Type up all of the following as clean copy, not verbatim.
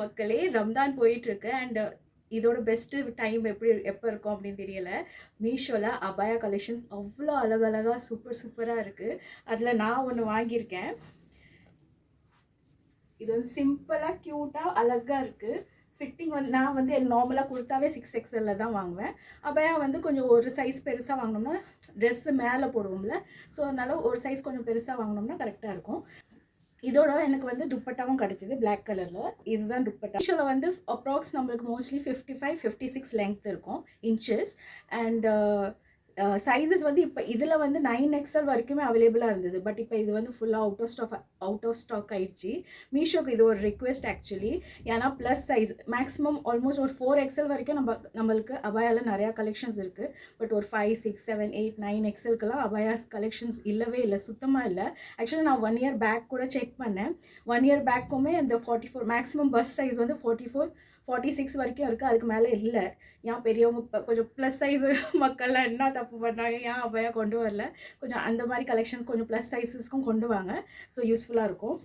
மக்களே, ரம்தான் போயிட்டுருக்கு. அண்ட் இதோட பெஸ்ட்டு டைம் எப்போ இருக்கும் அப்படின்னு தெரியல. மீஷோவில் அபாயா கலெக்ஷன்ஸ் அவ்வளோ அழகழகாக சூப்பராக இருக்குது. அதில் நான் ஒன்று வாங்கியிருக்கேன். இது வந்து சிம்பிளாக க்யூட்டாக அழகாக இருக்குது. ஃபிட்டிங் வந்து நான் வந்து நார்மலாக கொடுத்தாவே 6XL தான் வாங்குவேன். அபாயா வந்து கொஞ்சம் ஒரு சைஸ் பெருசாக வாங்கினோம்னா ட்ரெஸ்ஸு மேலே போடுவோம்ல, ஸோ அதனால் ஒரு சைஸ் கொஞ்சம் பெருசாக வாங்கினோம்னா கரெக்டாக இருக்கும். இதோட எனக்கு வந்து துப்பட்டாவும் கிடச்சிது பிளாக் கலரில். இதுதான் துப்பட்டா. மீஷோவில் வந்து அப்ராக்ஸ் நம்மளுக்கு மோஸ்ட்லி 55-56 லெங்த் இருக்கும் இன்ச்சஸ். அண்ட் சைஸஸ் வந்து இப்போ இதில் வந்து 9XL வரைக்குமே அவைலபிளாக இருந்தது. பட் இப்போ இது வந்து ஃபுல்லாக அவுட் ஆஃப் ஸ்டாக் ஆகிடுச்சு. மீஷோக்கு இது ஒரு ரிக்வெஸ்ட் ஆக்சுவலி. ஏன்னா ப்ளஸ் சைஸ் மேக்ஸிமம் ஆல்மோஸ்ட் ஒரு 4XL வரைக்கும் நம்மளுக்கு அபாயாவில் நிறையா கலெக்ஷன்ஸ் இருக்குது. பட் ஒரு 5, 6, 7, 8, 9XLக்கெல்லாம் அபாயாஸ் கலெக்ஷன்ஸ் இல்லவே இல்லை, சுத்தமாக இல்லை. ஆக்சுவலி நான் 1 இயர் பேக் கூட செக் பண்ணேன். 1 இயர் பேக்குமே அந்த 44 மேக்ஸிமம் பஸ் சைஸ் வந்து 44, 46 வரைக்கும் இருக்குது. அதுக்கு மேலே இல்லை. ஏன் பெரியவங்க கொஞ்சம் ப்ளஸ் சைஸ் மக்கள்லாம் என்ன தப்பு பண்ணாங்க, ஏன் அபாயா கொண்டு வரல? கொஞ்சம் அந்த மாதிரி கலெக்ஷன்ஸ் கொஞ்சம் ப்ளஸ் சைஸஸ்க்கும் கொண்டு வாங்க. ஸோ யூஸ்ஃபுல்லாக இருக்கும்.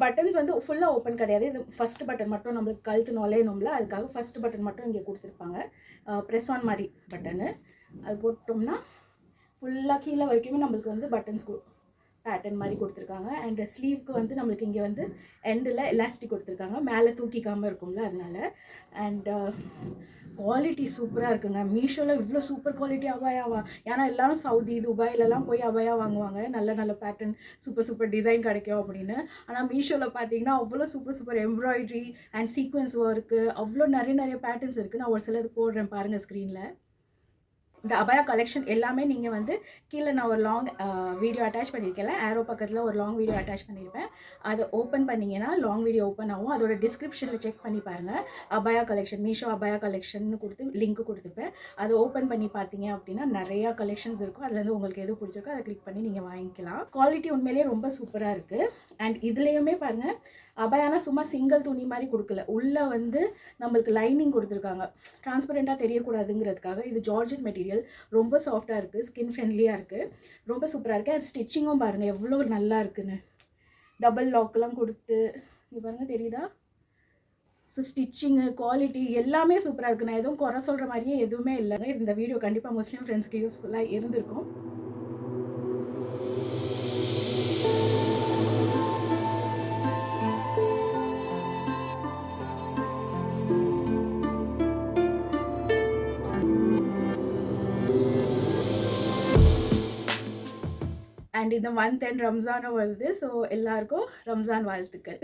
பட்டன்ஸ் வந்து ஃபுல்லாக ஓப்பன் கிடையாது. இது ஃபஸ்ட் பட்டன் மட்டும் நம்மளுக்கு கழுத்து நுழையணும்ல, அதுக்காக ஃபஸ்ட் பட்டன் மட்டும் இங்கே கொடுத்துருப்பாங்க. ப்ரெஸ் ஆன் மாதிரி பட்டனு. அது போட்டோம்னா ஃபுல்லாக கீழே வரைக்குமே நம்மளுக்கு வந்து பட்டன்ஸ் பேட்டர்ன் மாதிரி கொடுத்துருக்காங்க. அண்ட் ஸ்லீவ்க்கு வந்து நம்மளுக்கு இங்கே வந்து எண்டில் எலாஸ்டிக் கொடுத்துருக்காங்க, மேலே தூக்கிக்காமல் இருக்கும்ல அதனால. அண்ட் குவாலிட்டி சூப்பராக இருக்குங்க. மீஷோவில் இவ்வளோ சூப்பர் குவாலிட்டி அபாயாவா? ஏன்னா எல்லோரும் சவுதி துபாயிலலாம் போய் அபாயா வாங்குவாங்க, நல்ல நல்ல பேட்டர்ன் சூப்பர் டிசைன் கிடைக்கும் அப்படின்னு. ஆனால் மீஷோவில் பார்த்தீங்கன்னா அவ்வளோ super embroidery and sequence work அவ்வளோ நிறைய பேட்டர்ன்ஸ் இருக்குது. நான் ஒரு சிலது போடுறேன் பாருங்கள் ஸ்க்ரீனில். இந்த அபாயா கலெக்ஷன் எல்லாமே நீங்கள் வந்து கீழே நான் ஒரு லாங் வீடியோ அட்டாச் பண்ணியிருக்கேன். ஆரோ பக்கத்தில் ஒரு லாங் வீடியோ அட்டாச் பண்ணியிருப்பேன். அதை ஓப்பன் பண்ணிங்கன்னா லாங் வீடியோ ஓப்பன் ஆகும். அதோட டிஸ்கிரிப்ஷனில் செக் பண்ணி பாருங்கள். அபாயா கலெக்ஷன், மீஷோ அபாயா கலெக்ஷன் கொடுத்து லிங்க் கொடுத்துப்பேன். அதை ஓப்பன் பண்ணி பார்த்தீங்க அப்படின்னா நிறையா கலெக்ஷன்ஸ் இருக்கும். அதுலேருந்து உங்களுக்கு எது பிடிச்சிருக்கோ அதை கிளிக் பண்ணி நீங்கள் வாங்கிக்கலாம். குவாலிட்டி உண்மையிலேயே ரொம்ப சூப்பராக இருக்குது. அண்ட் இதுலேயுமே பாருங்கள், அபாயானா சும்மா சிங்கிள் துணி மாதிரி கொடுக்கல, உள்ளே வந்து நம்மளுக்கு லைனிங் கொடுத்துருக்காங்க, டிரான்ஸ்பரண்ட்டாக தெரியக்கூடாதுங்கிறதுக்காக. இது ஜார்ஜெட் மெட்டீரியல், ரொம்ப சாஃப்டாக இருக்குது, ஸ்கின் ஃப்ரெண்ட்லியாக இருக்குது, ரொம்ப சூப்பராக இருக்குது. அண்ட் ஸ்டிச்சிங்கும் பாருங்கள் எவ்வளோ நல்லா இருக்குன்னு. டபுள் லாக்கெலாம் கொடுத்து இது பாருங்கள், தெரியுதா? ஸோ ஸ்டிச்சிங்கு குவாலிட்டி எல்லாமே சூப்பராக இருக்குது. நான் எதுவும் குறை சொல்கிற மாதிரியே எதுவுமே இல்லைங்க. இந்த வீடியோ கண்டிப்பாக முஸ்லீம் ஃப்ரெண்ட்ஸ்க்கு யூஸ்ஃபுல்லாக இருந்திருக்கும். அண்ட் இந்த மந்த் எண்ட் ரம்ஜானும் வருது. ஸோ எல்லாருக்கும் ரம்ஜான் வாழ்த்துக்கள்.